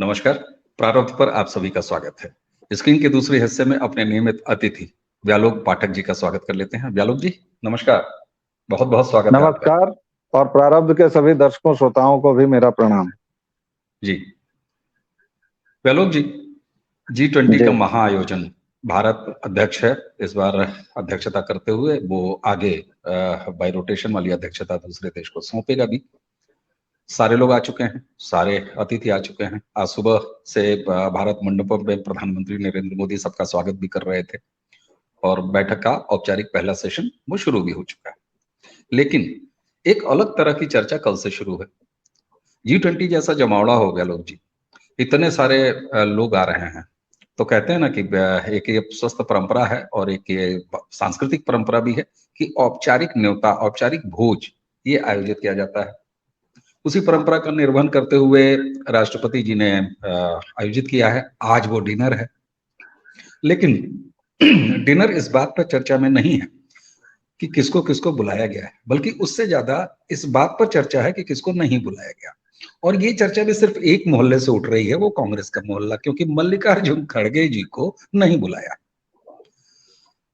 नमस्कार। प्रारब्ध पर आप सभी का स्वागत है। स्क्रीन के दूसरे हिस्से में अपने नियमित अतिथि व्यालोक पाठक जी का स्वागत कर लेते हैं। व्यालोक जी नमस्कार, बहुत बहुत स्वागत है आपका। नमस्कार और प्रारब्ध के सभी दर्शकों श्रोताओं को भी मेरा प्रणाम। जी व्यालोक जी, G20 जी का महाआयोजन, भारत अध्यक्ष है इस बार। अध्यक्षता करते हुए वो आगे बाय रोटेशन वाली अध्यक्षता दूसरे देश को सौंपेगा भी। सारे लोग आ चुके हैं, सारे अतिथि आ चुके हैं। आज सुबह से भारत मंडपम में प्रधानमंत्री नरेंद्र मोदी सबका स्वागत भी कर रहे थे और बैठक का औपचारिक पहला सेशन वो शुरू भी हो चुका है। लेकिन एक अलग तरह की चर्चा कल से शुरू है। G20 जैसा जमावड़ा हो गया लोग जी, इतने सारे लोग आ रहे हैं, तो कहते हैं ना कि एक ये स्वस्थ परंपरा है और एक ये सांस्कृतिक परंपरा भी है कि औपचारिक न्योता, औपचारिक भोज ये आयोजित किया जाता है। उसी परंपरा का निर्वहन करते हुए राष्ट्रपति जी ने आयोजित किया है। आज वो डिनर है, लेकिन डिनर इस बात पर चर्चा में नहीं है कि किसको किसको बुलाया गया है, बल्कि उससे ज्यादा इस बात पर चर्चा है कि किसको नहीं बुलाया गया। और ये चर्चा भी सिर्फ एक मोहल्ले से उठ रही है, वो कांग्रेस का मोहल्ला, क्योंकि मल्लिकार्जुन खड़गे जी को नहीं बुलाया।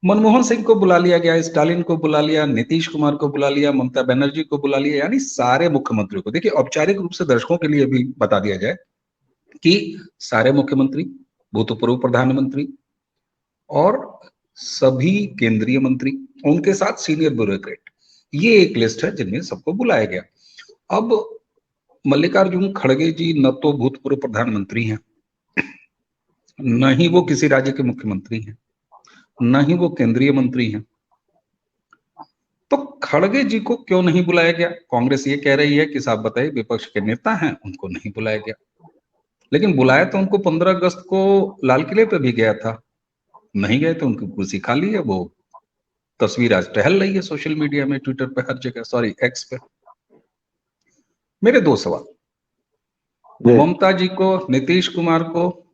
मनमोहन सिंह को बुला लिया गया, स्टालिन को बुला लिया, नीतीश कुमार को बुला लिया, ममता बनर्जी को बुला लिया, यानी सारे मुख्यमंत्रियों को। देखिए, औपचारिक रूप से दर्शकों के लिए भी बता दिया जाए कि सारे मुख्यमंत्री, भूतपूर्व प्रधानमंत्री और सभी केंद्रीय मंत्री, उनके साथ सीनियर ब्यूरोक्रेट, ये एक लिस्ट है जिनमें सबको बुलाया गया। अब मल्लिकार्जुन खड़गे जी न तो भूतपूर्व प्रधानमंत्री हैं, न ही वो किसी राज्य के मुख्यमंत्री हैं, न ही वो केंद्रीय मंत्री हैं। तो खड़गे जी को क्यों नहीं बुलाया गया? कांग्रेस ये कह रही है कि साहब बताइए, विपक्ष के नेता हैं, उनको नहीं बुलाया गया। लेकिन बुलाया तो उनको 15 अगस्त को लाल किले पे भी गया था। नहीं गए तो उनकी कुर्सी खाली है। वो तस्वीर आज टहल रही है सोशल मीडिया में, ट्विटर पे, हर जगह, सॉरी एक्स पे। मेरे दो सवाल, ममता जी को, नीतीश कुमार को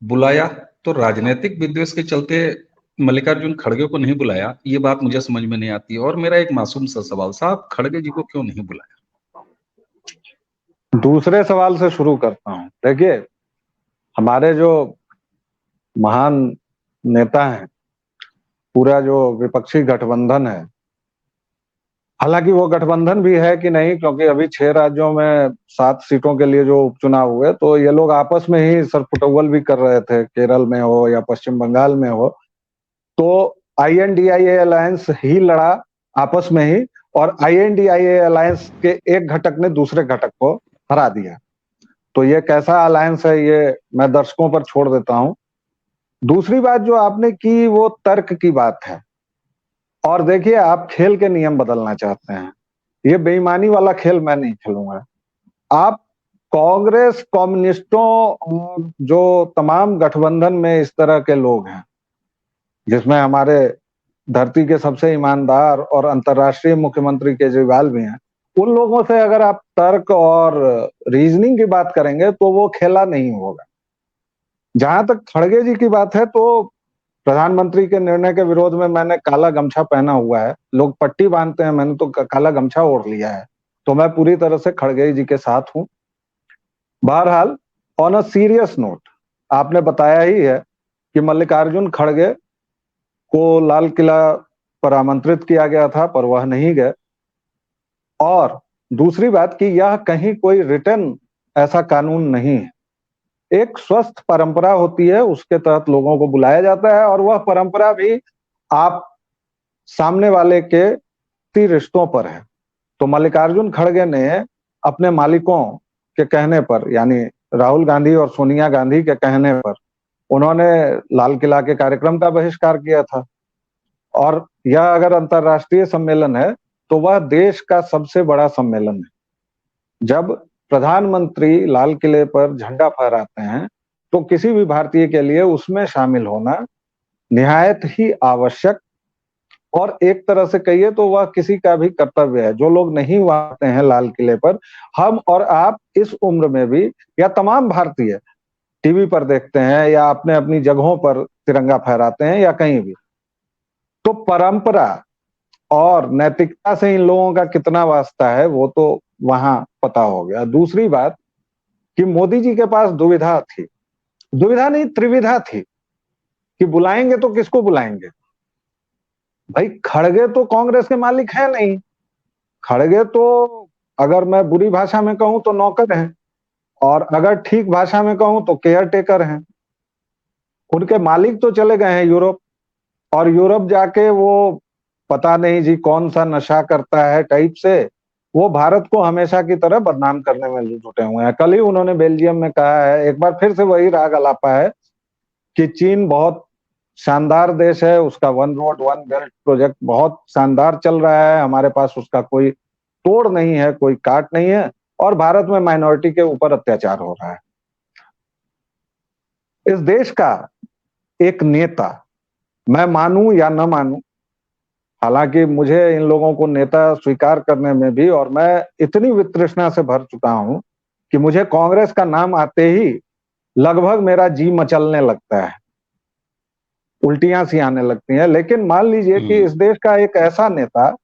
बुलाया तो राजनीतिक विद्वेष के चलते मल्लिकार्जुन खड़गे को नहीं बुलाया, ये बात मुझे समझ में नहीं आती। और मेरा एक मासूम सा सवाल, साहब खड़गे जी को क्यों नहीं बुलाया? दूसरे सवाल से शुरू करता हूं। देखिए, हमारे जो महान नेता हैं, पूरा जो विपक्षी गठबंधन है, हालांकि वो गठबंधन भी है कि नहीं, क्योंकि अभी 6 राज्यों में 7 सीटों के लिए जो उपचुनाव हुए, तो ये लोग आपस में ही सरपुटौल भी कर रहे थे, केरल में हो या पश्चिम बंगाल में हो। तो INDIA अलायंस ही लड़ा आपस में ही, और INDIA अलायंस के एक घटक ने दूसरे घटक को हरा दिया। तो ये कैसा अलायंस है, ये मैं दर्शकों पर छोड़ देता हूं। दूसरी बात जो आपने की, वो तर्क की बात है। और देखिए, आप खेल के नियम बदलना चाहते हैं, ये बेईमानी वाला खेल मैं नहीं खेलूंगा। आप कांग्रेस, कम्युनिस्टों और जो तमाम गठबंधन में इस तरह के लोग हैं, जिसमें हमारे धरती के सबसे ईमानदार और अंतर्राष्ट्रीय मुख्यमंत्री केजरीवाल भी हैं, उन लोगों से अगर आप तर्क और रीजनिंग की बात करेंगे तो वो खेला नहीं होगा। जहां तक खड़गे जी की बात है, तो प्रधानमंत्री के निर्णय के विरोध में मैंने काला गमछा पहना हुआ है। लोग पट्टी बांधते हैं, मैंने तो काला गमछा ओढ़ लिया है। तो मैं पूरी तरह से खड़गे जी के साथ हूं। बहरहाल, ऑन अ सीरियस नोट, आपने बताया ही है कि मल्लिकार्जुन खड़गे को लाल किला पर आमंत्रित किया गया था, पर वह नहीं गए। और दूसरी बात कि यह कहीं कोई रिटर्न ऐसा कानून नहीं है। एक स्वस्थ परंपरा होती है, उसके तहत लोगों को बुलाया जाता है, और वह परंपरा भी आप सामने वाले के रिश्तों पर है। तो मल्लिकार्जुन खड़गे ने अपने मालिकों के कहने पर, यानी राहुल गांधी और सोनिया गांधी के कहने पर, उन्होंने लाल किला के कार्यक्रम का बहिष्कार किया था। और यह अगर अंतर्राष्ट्रीय सम्मेलन है तो वह देश का सबसे बड़ा सम्मेलन है। जब प्रधानमंत्री लाल किले पर झंडा फहराते हैं तो किसी भी भारतीय के लिए उसमें शामिल होना निहायत ही आवश्यक, और एक तरह से कहिए तो वह किसी का भी कर्तव्य है। जो लोग नहीं आते हैं लाल किले पर, हम और आप इस उम्र में भी, या तमाम भारतीय टीवी पर देखते हैं या अपने अपनी जगहों पर तिरंगा फहराते हैं या कहीं भी, तो परंपरा और नैतिकता से इन लोगों का कितना वास्ता है वो तो वहां पता हो गया। दूसरी बात, कि मोदी जी के पास दुविधा थी, दुविधा नहीं त्रिविधा थी कि बुलाएंगे तो किसको बुलाएंगे। भाई खड़गे तो कांग्रेस के मालिक है नहीं, खड़गे तो अगर मैं बुरी भाषा में कहूं तो नौकर हैं, और अगर ठीक भाषा में कहूं तो केयर टेकर हैं। उनके मालिक तो चले गए हैं यूरोप, और यूरोप जाके वो पता नहीं जी कौन सा नशा करता है टाइप से वो भारत को हमेशा की तरह बदनाम करने में जुटे हुए हैं। कल ही उन्होंने बेल्जियम में कहा है, एक बार फिर से वही राग अलापा है कि चीन बहुत शानदार देश है, उसका one road one belt project बहुत शानदार चल रहा है, हमारे पास उसका कोई तोड़ नहीं है, कोई काट नहीं है, और भारत में माइनॉरिटी के ऊपर अत्याचार हो रहा है। इस देश का एक नेता, मैं मानूं या न मानूं, हालांकि मुझे इन लोगों को नेता स्वीकार करने में भी, और मैं इतनी वितृष्णा से भर चुका हूं कि मुझे कांग्रेस का नाम आते ही लगभग मेरा जी मचलने लगता है, उल्टियां सी आने लगती हैं। लेकिन मान लीजिए कि इस देश का एक ऐसा नेता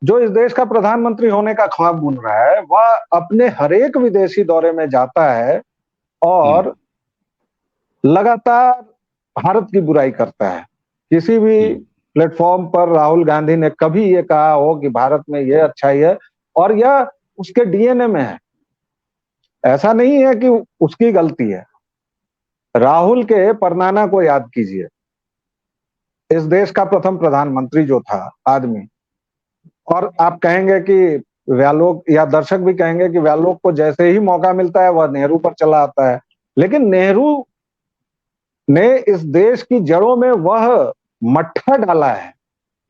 जो इस देश का प्रधानमंत्री होने का ख्वाब बुन रहा है, वह अपने हर एक विदेशी दौरे में जाता है और लगातार भारत की बुराई करता है। किसी भी प्लेटफॉर्म पर राहुल गांधी ने कभी ये कहा हो कि भारत में ये अच्छाई है, और यह उसके डीएनए में है, ऐसा नहीं है कि उसकी गलती है। राहुल के परनाना को याद कीजिए, इस देश का प्रथम प्रधानमंत्री जो था आदमी, और आप कहेंगे कि व्यालोक या दर्शक भी कहेंगे कि व्यालोक को जैसे ही मौका मिलता है वह नेहरू पर चला आता है, लेकिन नेहरू ने इस देश की जड़ों में वह मट्ठा डाला है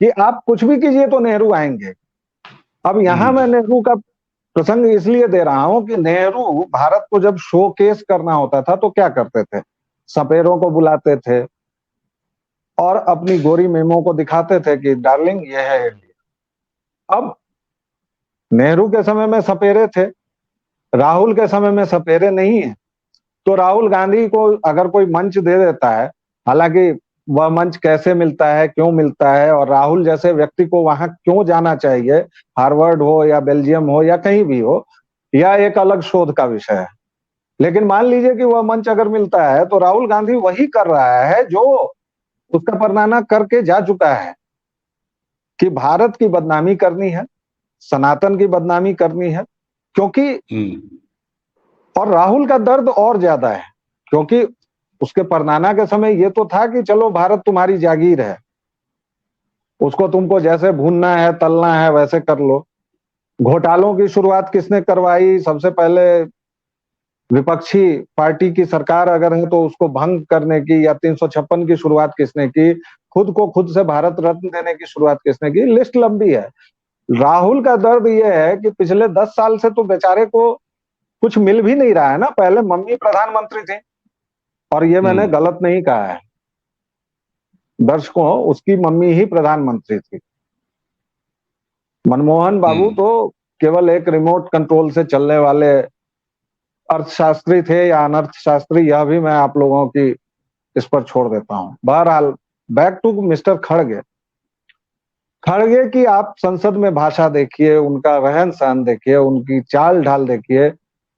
कि आप कुछ भी कीजिए तो नेहरू आएंगे। अब यहां मैं नेहरू का प्रसंग इसलिए दे रहा हूं कि नेहरू भारत को जब शोकेस करना होता था तो क्या करते थे, सपेरों को बुलाते थे और अपनी गोरी मेमों को दिखाते थे कि डार्लिंग ये है इंडिया। अब नेहरू के समय में सपेरे थे, राहुल के समय में सपेरे नहीं है, तो राहुल गांधी को अगर कोई मंच दे देता है, हालांकि वह मंच कैसे मिलता है, क्यों मिलता है, और राहुल जैसे व्यक्ति को वहां क्यों जाना चाहिए, हार्वर्ड हो या बेल्जियम हो या कहीं भी हो, यह एक अलग शोध का विषय है। लेकिन मान लीजिए कि वह मंच अगर मिलता है तो राहुल गांधी वही कर रहा है जो उसका परनाना करके जा चुका है, कि भारत की बदनामी करनी है, सनातन की बदनामी करनी है। क्योंकि और राहुल का दर्द और ज्यादा है, क्योंकि उसके परनाना के समय ये तो था कि चलो भारत तुम्हारी जागीर है, उसको तुमको जैसे भूनना है तलना है वैसे कर लो। घोटालों की शुरुआत किसने करवाई, सबसे पहले विपक्षी पार्टी की सरकार अगर है तो उसको भंग करने की, या 356 की शुरुआत किसने की, खुद को खुद से भारत रत्न देने की शुरुआत किसने की, लिस्ट लंबी है। राहुल का दर्द यह है कि पिछले 10 साल से तो बेचारे को कुछ मिल भी नहीं रहा है ना। पहले मम्मी प्रधानमंत्री थी, और ये मैंने गलत नहीं कहा है दर्शकों, उसकी मम्मी ही प्रधानमंत्री थी। मनमोहन बाबू तो केवल एक रिमोट कंट्रोल से चलने वाले अर्थशास्त्री थे या अनर्थशास्त्री, यह भी मैं आप लोगों की इस पर छोड़ देता हूं। बहरहाल बैक टू मिस्टर खड़गे। खड़गे की आप संसद में भाषा देखिए, उनका रहन सहन देखिए, उनकी चाल ढाल देखिए।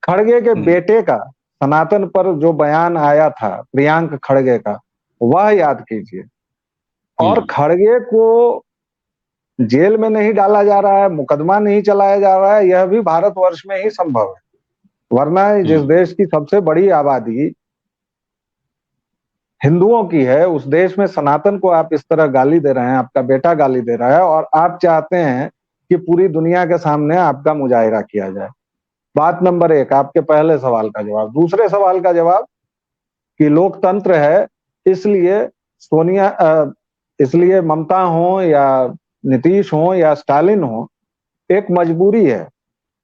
खड़गे के बेटे का सनातन पर जो बयान आया था प्रियांक खड़गे का, वह याद कीजिए। और खड़गे को जेल में नहीं डाला जा रहा है, मुकदमा नहीं चलाया जा रहा है, यह भी भारतवर्ष में ही संभव है। वरना जिस देश की सबसे बड़ी आबादी हिंदुओं की है, उस देश में सनातन को आप इस तरह गाली दे रहे हैं, आपका बेटा गाली दे रहा है, और आप चाहते हैं कि पूरी दुनिया के सामने आपका मुजाहिरा किया जाए। बात नंबर 1, आपके पहले सवाल का जवाब। दूसरे सवाल का जवाब कि लोकतंत्र है इसलिए इसलिए ममता हो या नीतीश हो या स्टालिन हो, एक मजबूरी है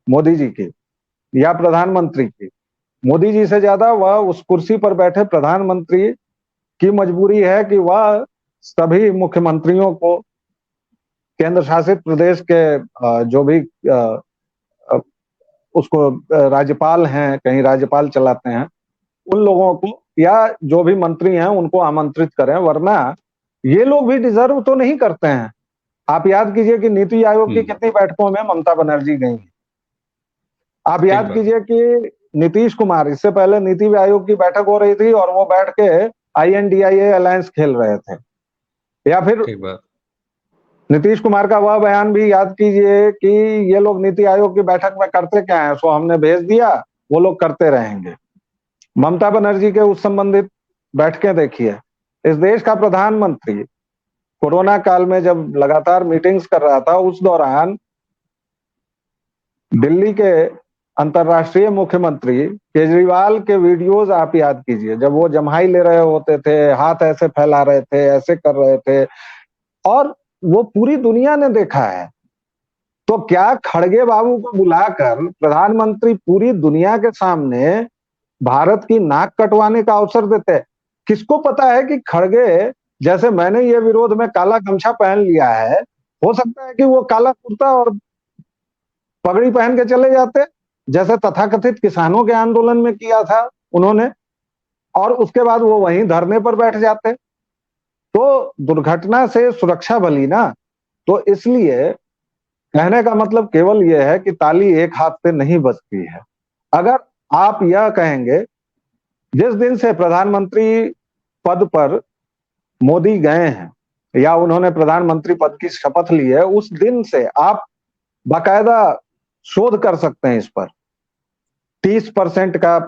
मोदी जी की या प्रधानमंत्री की। मोदी जी से ज्यादा वह उस कुर्सी पर बैठे प्रधानमंत्री की मजबूरी है कि वह सभी मुख्यमंत्रियों को, केंद्र शासित प्रदेश के जो भी उसको राज्यपाल हैं, कहीं राज्यपाल चलाते हैं, उन लोगों को या जो भी मंत्री हैं उनको आमंत्रित करें, वरना ये लोग भी डिजर्व तो नहीं करते हैं। आप याद कीजिए कि नीति आयोग की कितनी बैठकों में ममता बनर्जी गई। आप याद कीजिए कि नीतीश कुमार, इससे पहले नीति आयोग की बैठक हो रही थी और वो बैठ के INDIA अलायंस खेल रहे थे। या फिर ठीक बात। नीतीश कुमार का वह बयान भी याद कीजिए कि ये लोग नीति आयोग की बैठक में करते क्या है, सो हमने भेज दिया, वो लोग करते रहेंगे। ममता बनर्जी के उस संबंधित बैठकें देखिए। इस देश का प्रधानमंत्री कोरोना काल में जब लगातार मीटिंग्स कर रहा था, उस दौरान दिल्ली के अंतर्राष्ट्रीय मुख्यमंत्री केजरीवाल के वीडियोस आप याद कीजिए, जब वो जम्हाई ले रहे होते थे, हाथ ऐसे फैला रहे थे, ऐसे कर रहे थे, और वो पूरी दुनिया ने देखा है। तो क्या खड़गे बाबू को बुलाकर प्रधानमंत्री पूरी दुनिया के सामने भारत की नाक कटवाने का अवसर देते हैं? किसको पता है कि खड़गे, जैसे मैंने ये विरोध में काला गमछा पहन लिया है, हो सकता है कि वो काला कुर्ता और पगड़ी पहन के चले जाते, जैसे तथाकथित किसानों के आंदोलन में किया था उन्होंने, और उसके बाद वो वहीं धरने पर बैठ जाते। तो दुर्घटना से सुरक्षा भली ना। तो इसलिए कहने का मतलब केवल यह है कि ताली एक हाथ से नहीं बजती है। अगर आप यह कहेंगे, जिस दिन से प्रधानमंत्री पद पर मोदी गए हैं या उन्होंने प्रधानमंत्री पद की शपथ ली है, उस दिन से आप बाकायदा शोध कर सकते हैं इस पर। 30% का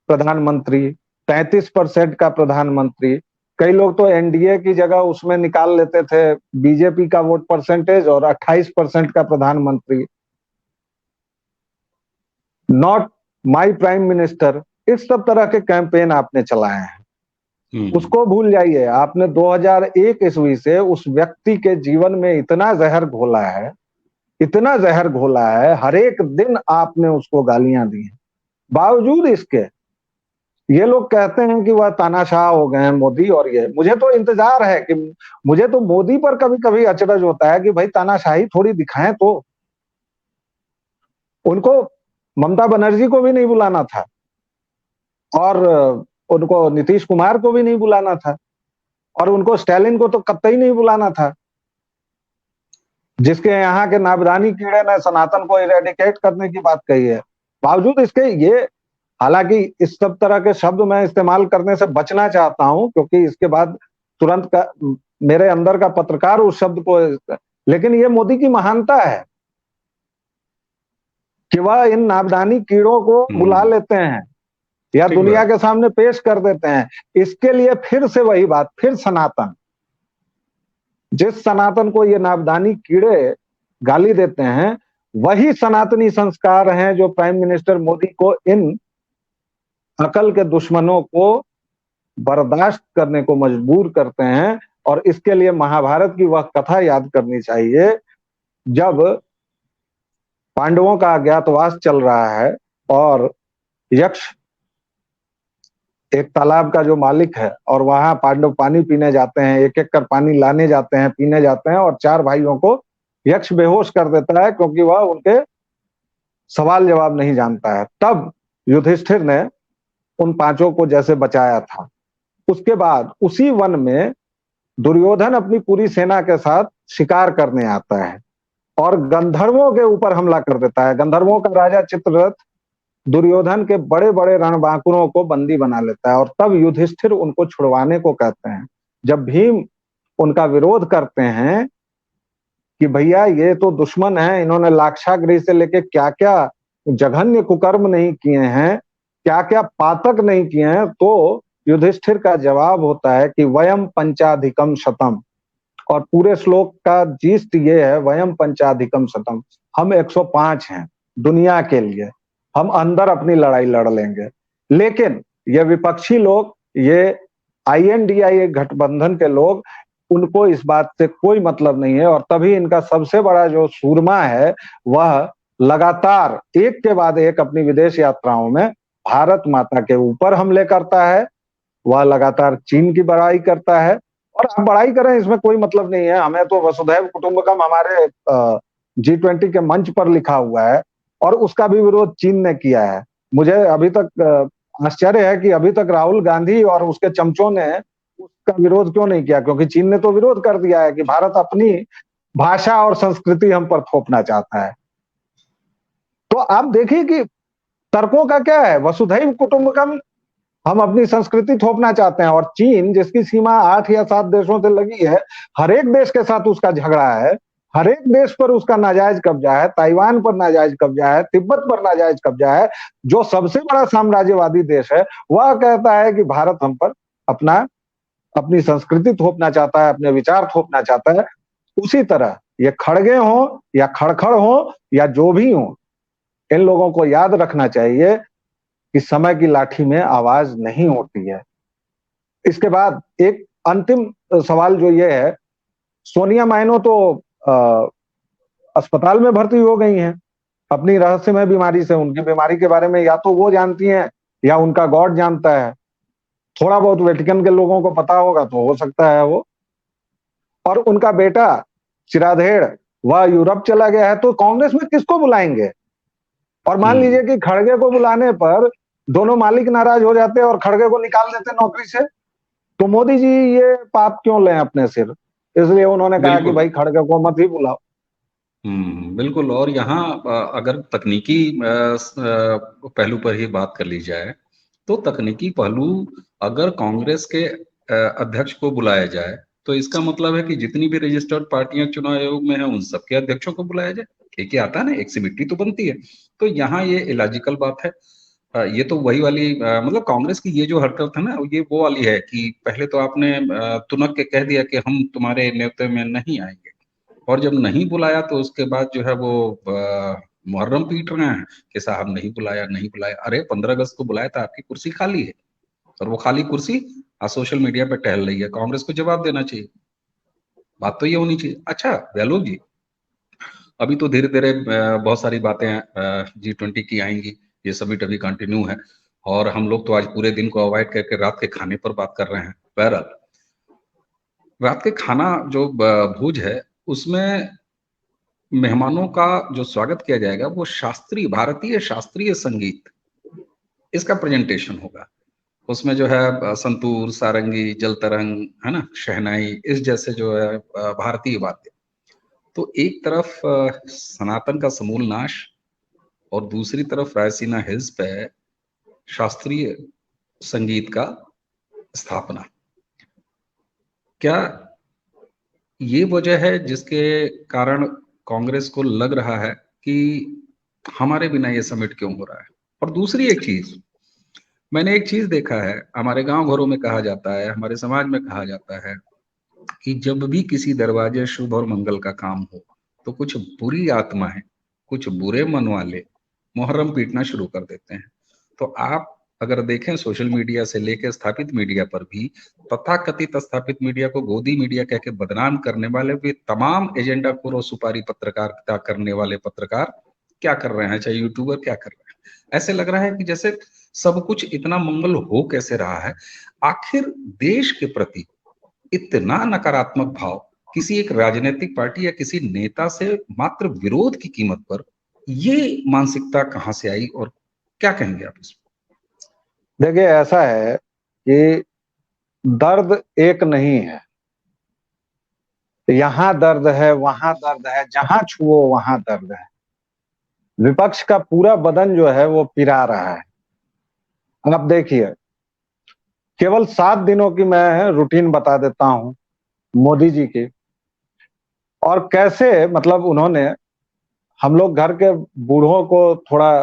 प्रधानमंत्री, 33% का प्रधानमंत्री, कई लोग तो एनडीए की जगह उसमें निकाल लेते थे बीजेपी का वोट परसेंटेज, और 28% का प्रधानमंत्री, नॉट माई प्राइम मिनिस्टर, इस सब तरह के कैंपेन आपने चलाए हैं। उसको भूल जाइए। आपने 2001 ईस्वी से उस व्यक्ति के जीवन में इतना जहर घोला है, इतना जहर घोला है, हर एक दिन आपने उसको गालियां दी हैं। बावजूद इसके ये लोग कहते हैं कि वह तानाशाह हो गए हैं मोदी, और ये मुझे तो इंतजार है कि मुझे तो मोदी पर कभी कभी अचरज होता है कि भाई तानाशाही थोड़ी दिखाएं। तो उनको ममता बनर्जी को भी नहीं बुलाना था, और उनको नीतीश कुमार को भी नहीं बुलाना था, और उनको स्टालिन को तो कतई नहीं बुलाना था, जिसके यहाँ के नाबदानी कीड़े ने सनातन को इरेडिकेट करने की बात कही है। बावजूद इसके ये, हालांकि इस सब तरह के शब्द मैं इस्तेमाल करने से बचना चाहता हूं, क्योंकि इसके बाद तुरंत का मेरे अंदर का पत्रकार उस शब्द को, लेकिन ये मोदी की महानता है कि वह इन नाबदानी कीड़ों को बुला लेते हैं या दुनिया के सामने पेश कर देते हैं। इसके लिए फिर से वही बात, फिर सनातन, जिस सनातन को ये नाबदानी कीड़े गाली देते हैं, वही सनातनी संस्कार हैं जो प्राइम मिनिस्टर मोदी को इन अकल के दुश्मनों को बर्दाश्त करने को मजबूर करते हैं। और इसके लिए महाभारत की वह कथा याद करनी चाहिए, जब पांडवों का अज्ञातवास चल रहा है और यक्ष एक तालाब का जो मालिक है, और वहां पांडव पानी पीने जाते हैं, एक एक कर पानी लाने जाते हैं, पीने जाते हैं, और 4 भाइयों को यक्ष बेहोश कर देता है क्योंकि वह उनके सवाल जवाब नहीं जानता है। तब युधिष्ठिर ने उन 5 को जैसे बचाया था। उसके बाद उसी वन में दुर्योधन अपनी पूरी सेना के साथ शिकार करने आता है और गंधर्वों के ऊपर हमला कर देता है। गंधर्वों का राजा चित्ररथ दुर्योधन के बड़े बड़े रणबांकुरों को बंदी बना लेता है, और तब युधिष्ठिर उनको छुड़वाने को कहते हैं। जब भीम उनका विरोध करते हैं कि भैया ये तो दुश्मन है, इन्होंने लाक्षागृह से लेके क्या क्या जघन्य कुकर्म नहीं किए हैं, क्या क्या पातक नहीं किए हैं, तो युधिष्ठिर का जवाब होता है कि वयम पंचाधिकम शतम। और पूरे श्लोक का जीस्ट ये है, वयम पंचाधिकम शतम, हम 105 हैं दुनिया के लिए, हम अंदर अपनी लड़ाई लड़ लेंगे। लेकिन ये विपक्षी लोग, ये INDIA गठबंधन के लोग, उनको इस बात से कोई मतलब नहीं है। और तभी इनका सबसे बड़ा जो सूरमा है, वह लगातार एक के बाद एक अपनी विदेश यात्राओं में भारत माता के ऊपर हमले करता है। वह लगातार चीन की बड़ाई करता है, और आप बड़ाई करें, इसमें कोई मतलब नहीं है। हमें तो वसुधैव कुटुंबकम हमारे G20 के मंच पर लिखा हुआ है, और उसका भी विरोध चीन ने किया है। मुझे अभी तक आश्चर्य है कि अभी तक राहुल गांधी और उसके चमचों ने उसका विरोध क्यों नहीं किया, क्योंकि चीन ने तो विरोध कर दिया है कि भारत अपनी भाषा और संस्कृति हम पर थोपना चाहता है। तो आप देखिए कि तर्कों का क्या है? वसुधैव कुटुंबकम हम अपनी संस्कृति थोपना चाहते हैं, और चीन जिसकी सीमा 8 या 7 देशों से लगी है, हर एक देश के साथ उसका झगड़ा है, हर एक देश पर उसका नाजायज कब्जा है, ताइवान पर नाजायज कब्जा है, तिब्बत पर नाजायज कब्जा है। जो सबसे बड़ा साम्राज्यवादी देश है वह कहता है कि भारत हम पर अपनी संस्कृति थोपना चाहता है, अपने विचार थोपना चाहता है। उसी तरह ये खड़गे हो या खड़खड़ हो या जो भी हो, इन लोगों को याद रखना चाहिए कि समय की लाठी में आवाज नहीं होती है। इसके बाद एक अंतिम सवाल जो ये है, सोनिया माइनो तो अस्पताल में भर्ती हो गई हैं अपनी रहस्यमय बीमारी से। उनकी बीमारी के बारे में या तो वो जानती हैं या उनका गॉड जानता है। थोड़ा बहुत वेटिकन के लोगों को पता होगा तो हो सकता है वो। और उनका बेटा चिराधेड़ वह यूरोप चला गया है, तो कांग्रेस में किसको बुलाएंगे? और मान लीजिए कि खड़गे को बुलाने पर दोनों मालिक नाराज हो जाते और खड़गे को निकाल देते नौकरी से, तो मोदी जी ये पाप क्यों लें अपने सिर? इसलिए उन्होंने कहा कि भाई खड़गे को मत ही बुलाओ। बिल्कुल। और यहाँ अगर तकनीकी पहलू पर ही बात कर ली जाए तो तकनीकी पहलू अगर कांग्रेस के अध्यक्ष को बुलाया जाए तो इसका मतलब है कि जितनी भी रजिस्टर्ड पार्टियां चुनाव आयोग में है उन सबके अध्यक्षों को बुलाया जाए। एक ही आता है ना, एक सिमिट्री तो बनती है। तो यहाँ ये इलॉजिकल बात है। ये तो वही वाली मतलब कांग्रेस की ये जो हरकत है ना, ये वो वाली है कि पहले तो आपने तुनक के कह दिया कि हम तुम्हारे न्योते में नहीं आएंगे, और जब नहीं बुलाया तो उसके बाद जो है वो मुहर्रम पीट रहे हैं कि साहब नहीं बुलाया नहीं बुलाया। अरे 15 अगस्त को बुलाया था, आपकी कुर्सी खाली है, और वो खाली कुर्सी आज सोशल मीडिया पे टहल रही है। कांग्रेस को जवाब देना चाहिए, बात तो ये होनी चाहिए। अच्छा गहलोत जी, अभी तो धीरे धीरे बहुत सारी बातें G20 की आएंगी, ये सभी अभी कंटिन्यू है, और हम लोग तो आज पूरे दिन को अवॉइड करके रात के खाने पर बात कर रहे हैं। बहरहाल रात के खाना जो भोज है उसमें मेहमानों का जो स्वागत किया जाएगा वो शास्त्रीय भारतीय शास्त्रीय संगीत, इसका प्रेजेंटेशन होगा। उसमें जो है संतूर, सारंगी, जल तरंग, है ना, शहनाई, इस जैसे जो है भारतीय वाद्य। तो एक तरफ सनातन का समूल नाश और दूसरी तरफ रायसीना हिल्स पे शास्त्रीय संगीत का स्थापना। क्या ये वजह है जिसके कारण कांग्रेस को लग रहा है कि हमारे बिना ये समिट क्यों हो रहा है? और दूसरी एक चीज, मैंने एक चीज देखा है, हमारे गांव घरों में कहा जाता है, हमारे समाज में कहा जाता है कि जब भी किसी दरवाजे शुभ और मंगल का काम हो तो कुछ बुरी आत्माएं, कुछ बुरे मन वाले मुहर्रम पीटना शुरू कर देते हैं। तो आप अगर देखें सोशल मीडिया से लेकर स्थापित मीडिया पर भी, तथाकथित स्थापित मीडिया को गोदी मीडिया कह के बदनाम करने वाले भी तमाम एजेंडा खोर और सुपारी पत्रकारिता करने वाले पत्रकार क्या कर रहे हैं, चाहे यूट्यूबर क्या कर रहे हैं। ऐसे लग रहा है कि जैसे सब कुछ इतना मंगल हो कैसे रहा है। आखिर देश के प्रति इतना नकारात्मक भाव किसी एक राजनीतिक पार्टी या किसी नेता से मात्र विरोध की कीमत पर, ये मानसिकता कहां से आई और क्या कहेंगे आप इसमें? देखिए ऐसा है कि दर्द एक नहीं है, यहां दर्द है वहां दर्द है, जहां छुओ वहां दर्द है। विपक्ष का पूरा बदन जो है वो पिरा रहा है। अब देखिए, केवल 7 दिनों की मैं रूटीन बता देता हूं मोदी जी की, और कैसे मतलब उन्होंने, हम लोग घर के बूढ़ों को थोड़ा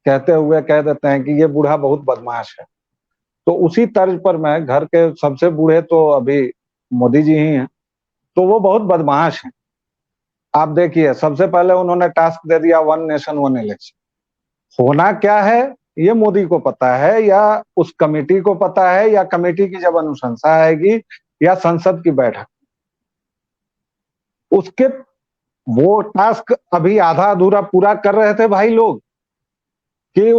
कहते हुए कह देते हैं कि ये बूढ़ा बहुत बदमाश है, तो उसी तर्ज पर मैं, घर के सबसे बूढ़े तो अभी मोदी जी ही हैं, तो वो बहुत बदमाश हैं। आप देखिए, सबसे पहले उन्होंने टास्क दे दिया वन नेशन वन इलेक्शन। होना क्या है ये मोदी को पता है, या उस कमेटी को पता है, या कमेटी की जब अनुशंसा आएगी, या संसद की बैठक, उसके वो टास्क अभी आधा अधूरा पूरा कर रहे थे भाई लोग, कि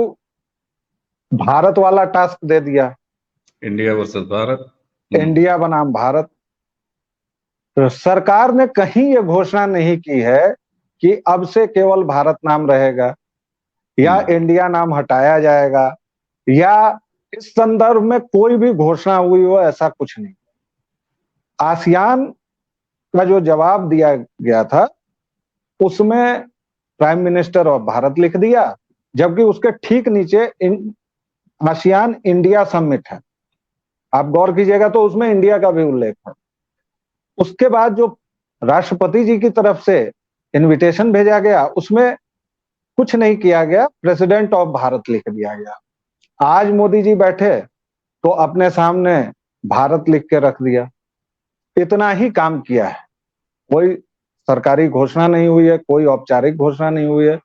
भारत वाला टास्क दे दिया, इंडिया वर्सेस भारत, इंडिया बनाम भारत। तो सरकार ने कहीं ये घोषणा नहीं की है कि अब से केवल भारत नाम रहेगा या इंडिया नाम हटाया जाएगा, या इस संदर्भ में कोई भी घोषणा हुई हो, ऐसा कुछ नहीं। आसियान का जो जवाब दिया गया था उसमें प्राइम मिनिस्टर ऑफ भारत लिख दिया, जबकि उसके ठीक नीचे आसियान इंडिया समिट है। आप गौर कीजिएगा तो उसमें इंडिया का भी उल्लेख है। उसके बाद जो राष्ट्रपति जी की तरफ से इनविटेशन भेजा गया उसमें कुछ नहीं किया गया, प्रेसिडेंट ऑफ भारत लिख दिया गया। आज मोदी जी बैठे तो अपने सामने भारत लिख के रख दिया। इतना ही काम किया है, कोई सरकारी घोषणा नहीं हुई है, कोई औपचारिक घोषणा नहीं हुई है।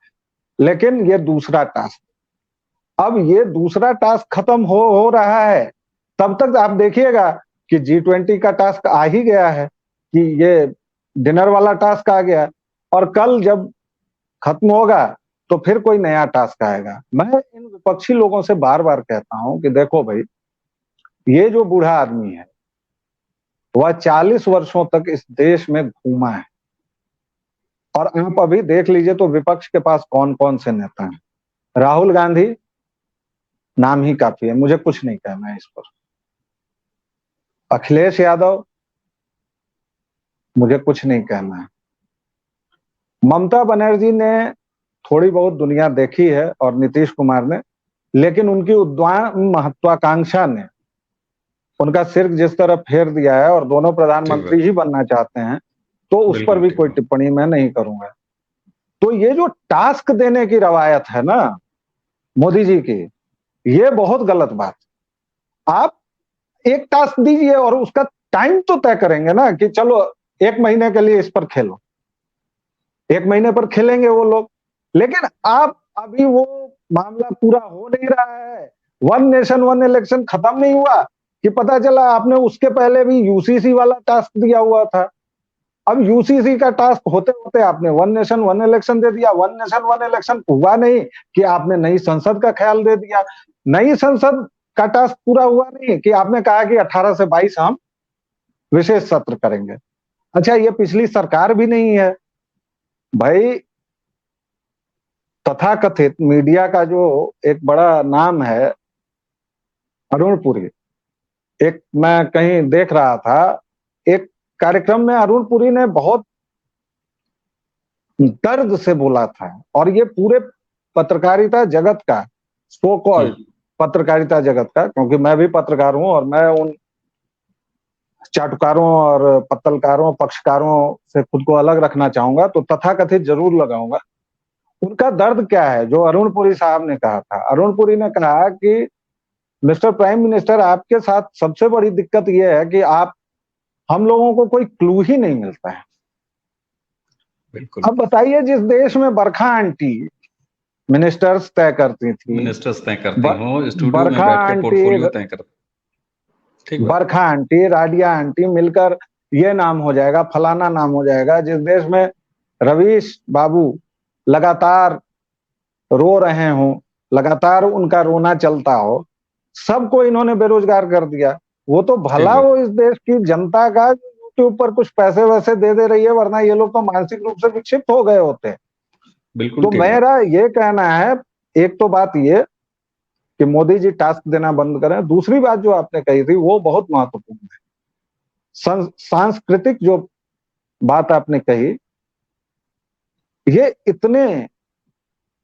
लेकिन ये दूसरा टास्क, अब ये दूसरा टास्क खत्म हो रहा है, तब तक आप देखिएगा कि G20 का टास्क आ ही गया है, कि ये डिनर वाला टास्क आ गया, और कल जब खत्म होगा तो फिर कोई नया टास्क आएगा। मैं इन विपक्षी लोगों से बार बार कहता हूं कि देखो भाई, ये जो बूढ़ा आदमी है वह 40 वर्षों तक इस देश में घूमा है, और आप अभी देख लीजिए तो विपक्ष के पास कौन कौन से नेता हैं। राहुल गांधी नाम ही काफी है, मुझे कुछ नहीं कहना है इस पर। अखिलेश यादव, मुझे कुछ नहीं कहना है। ममता बनर्जी ने थोड़ी बहुत दुनिया देखी है और नीतीश कुमार ने, लेकिन उनकी उद्वान महत्वाकांक्षा ने उनका सिर जिस तरह फेर दिया है, और दोनों प्रधानमंत्री ही बनना चाहते हैं, तो उस पर भी कोई टिप्पणी मैं नहीं करूंगा। तो ये जो टास्क देने की रवायत है ना मोदी जी की, ये बहुत गलत बात। आप एक टास्क दीजिए और उसका टाइम तो तय करेंगे ना, कि चलो 1 महीने के लिए इस पर खेलो, 1 महीने पर खेलेंगे वो लोग। लेकिन आप अभी वो मामला पूरा हो नहीं रहा है, 1 नेशन 1 इलेक्शन खत्म नहीं हुआ कि पता चला आपने उसके पहले भी यूसीसी वाला टास्क दिया हुआ था। अब यूसीसी का टास्क होते होते आपने 1 नेशन 1 इलेक्शन दे दिया। 1 नेशन 1 इलेक्शन हुआ नहीं कि आपने नई संसद का ख्याल दे दिया। नई संसद का टास्क पूरा हुआ नहीं कि आपने कहा कि 18 से 22 हम विशेष सत्र करेंगे। अच्छा, ये पिछली सरकार भी नहीं है भाई। तथाकथित मीडिया का जो एक बड़ा नाम है अरुण पुरी, एक मैं कहीं देख रहा था, एक कार्यक्रम में अरुण पुरी ने बहुत दर्द से बोला था, और ये पूरे पत्रकारिता जगत का, सो कॉल्ड पत्रकारिता जगत का, क्योंकि मैं भी पत्रकार हूं और मैं उन चाटुकारों और पत्तलकारों पक्षकारों से खुद को अलग रखना चाहूंगा, तो तथाकथित जरूर लगाऊंगा। उनका दर्द क्या है जो अरुण पुरी साहब ने कहा था। अरुण पुरी ने कहा कि मिस्टर प्राइम मिनिस्टर, आपके साथ सबसे बड़ी दिक्कत यह है कि आप, हम लोगों को कोई क्लू ही नहीं मिलता है। अब बताइए, जिस देश में बरखा आंटी मिनिस्टर्स तय करती थी, मिनिस्टर्स तय करती हो, स्टूडियो में बरखा बैठ के आंटी, पोर्टफोलियो तय करती, बरखा आंटी, राडिया आंटी मिलकर ये नाम हो जाएगा, फलाना नाम हो जाएगा। जिस देश में रवीश बाबू लगातार रो रहे हो, लगातार उनका रोना चलता हो, सबको इन्होंने बेरोजगार कर दिया। वो तो भला वो इस देश की जनता का यूट्यूब पर कुछ पैसे वैसे दे रही है, वरना ये लोग तो मानसिक रूप से विक्षिप्त हो गए होते। बिल्कुल। तो मेरा ये कहना है, एक तो बात ये कि मोदी जी टास्क देना बंद करें। दूसरी बात जो आपने कही थी वो बहुत महत्वपूर्ण है, सांस्कृतिक जो बात आपने कही, ये इतने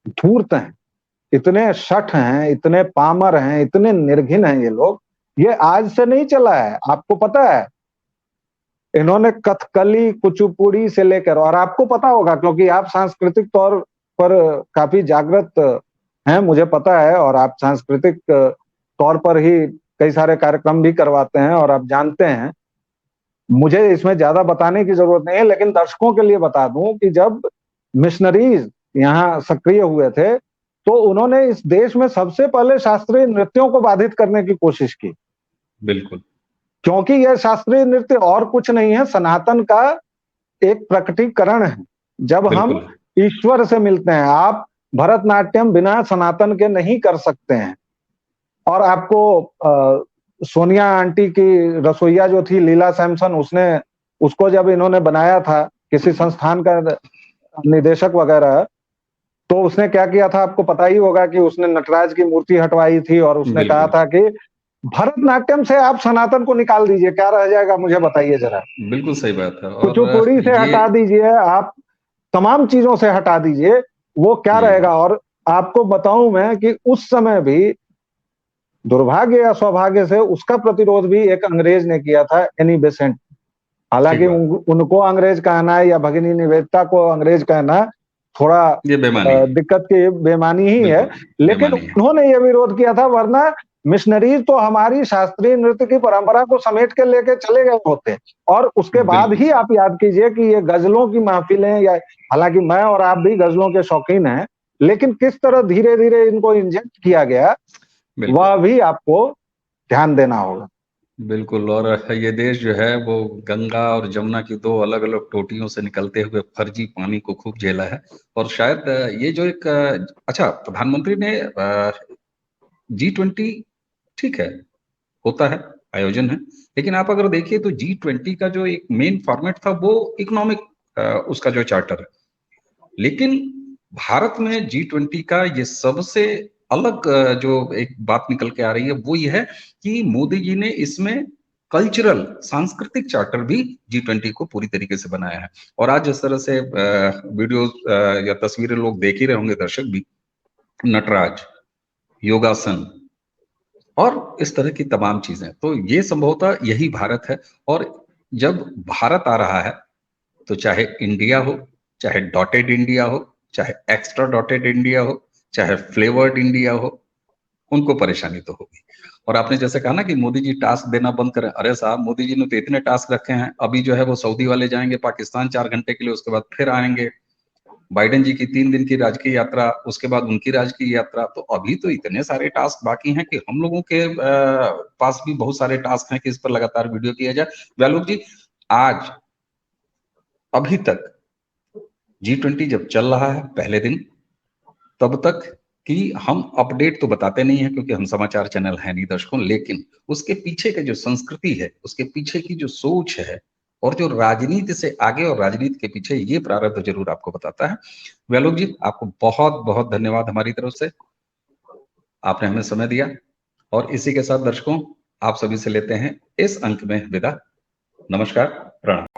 धूर्त हैं, इतने शठ हैं, इतने पामर हैं, इतने निर्घिन हैं ये लोग। ये आज से नहीं चला है, आपको पता है। इन्होंने कथकली कुचिपुड़ी से लेकर, और आपको पता होगा क्योंकि आप सांस्कृतिक तौर पर काफी जागृत हैं, मुझे पता है, और आप सांस्कृतिक तौर पर ही कई सारे कार्यक्रम भी करवाते हैं, और आप जानते हैं, मुझे इसमें ज्यादा बताने की जरूरत नहीं है। लेकिन दर्शकों के लिए बता दूं कि जब मिशनरीज यहाँ सक्रिय हुए थे तो उन्होंने इस देश में सबसे पहले शास्त्रीय नृत्यों को बाधित करने की कोशिश की। बिल्कुल, क्योंकि यह शास्त्रीय नृत्य और कुछ नहीं है, सनातन का एक प्रकटीकरण है। जब हम ईश्वर से मिलते हैं, आप भरतनाट्यम बिना सनातन के नहीं कर सकते हैं। और आपको सोनिया आंटी की रसोईया जो थी लीला सैमसन, उसको जब इन्होंने बनाया था, किसी संस्थान का निदेशक वगैरह, तो उसने क्या किया था आपको पता ही होगा कि उसने नटराज की मूर्ति हटवाई थी, और उसने कहा था कि भरतनाट्यम से आप सनातन को निकाल दीजिए, क्या रह जाएगा मुझे बताइए जरा। बिल्कुल सही बात है। कुचिपुड़ी से हटा दीजिए, आप तमाम चीजों से हटा दीजिए, वो क्या रहेगा। और आपको बताऊं मैं कि उस समय भी दुर्भाग्य या सौभाग्य से उसका प्रतिरोध भी एक अंग्रेज ने किया था, एनी बेसेंट। हालांकि उनको अंग्रेज कहना या भगिनी निवेदिता को अंग्रेज कहना थोड़ा ये बेमानी दिक्कत की बेमानी ही है, लेकिन उन्होंने ये विरोध किया था, वरना मिशनरीज तो हमारी शास्त्रीय नृत्य की परंपरा को समेट के लेके चले गए होते। और उसके बाद ही आप याद कीजिए कि ये गजलों की महफिलें, या हालांकि मैं और आप भी गजलों के शौकीन हैं, लेकिन किस तरह धीरे धीरे इनको इंजेक्ट किया गया वह भी आपको ध्यान देना होगा। बिल्कुल। और ये देश जो है वो गंगा और जमुना की दो अलग अलग टोटियों से निकलते हुए फर्जी पानी को खूब झेला है। और शायद ये जो एक अच्छा, प्रधानमंत्री ने G20, ठीक है, होता है, आयोजन है, लेकिन आप अगर देखिए तो G20 का जो एक मेन फॉर्मेट था वो इकोनॉमिक उसका जो चार्टर है, लेकिन भारत में G20 का ये सबसे अलग जो एक बात निकल के आ रही है वो ये है कि मोदी जी ने इसमें कल्चरल, सांस्कृतिक चार्टर भी G20 को पूरी तरीके से बनाया है। और आज जिस तरह से वीडियोस या तस्वीरें लोग देख ही रहे होंगे, दर्शक भी, नटराज, योगासन और इस तरह की तमाम चीजें, तो ये संभवतः यही भारत है। और जब भारत आ रहा है तो चाहे इंडिया हो, चाहे डॉटेड इंडिया हो, चाहे एक्स्ट्रा डॉटेड इंडिया हो, चाहे फ्लेवर्ड इंडिया हो, उनको परेशानी तो होगी। और आपने जैसे कहा ना कि मोदी जी टास्क देना बंद करें, अरे साहब, मोदी जी ने तो इतने टास्क रखे हैं। अभी जो है वो सऊदी वाले जाएंगे पाकिस्तान 4 घंटे के लिए, उसके बाद फिर आएंगे। बाइडेन जी की 3 दिन की राजकीय यात्रा, उसके बाद उनकी राजकीय यात्रा। तो अभी तो इतने सारे टास्क बाकी हैं कि हम लोगों के पास भी बहुत सारे टास्क हैं कि इस पर लगातार वीडियो किया जाए। व्यालोक जी, आज अभी तक G20 जब चल रहा है पहले दिन, तब तक कि हम अपडेट तो बताते नहीं है क्योंकि हम समाचार चैनल है नहीं दर्शकों, लेकिन उसके पीछे का जो संस्कृति है, उसके पीछे की जो सोच है, और जो राजनीति से आगे और राजनीति के पीछे ये प्रारब्ध जरूर आपको बताता है। व्यालोक जी, आपको बहुत बहुत धन्यवाद हमारी तरफ से, आपने हमें समय दिया। और इसी के साथ दर्शकों, आप सभी से लेते हैं इस अंक में विदा। नमस्कार, प्रणाम।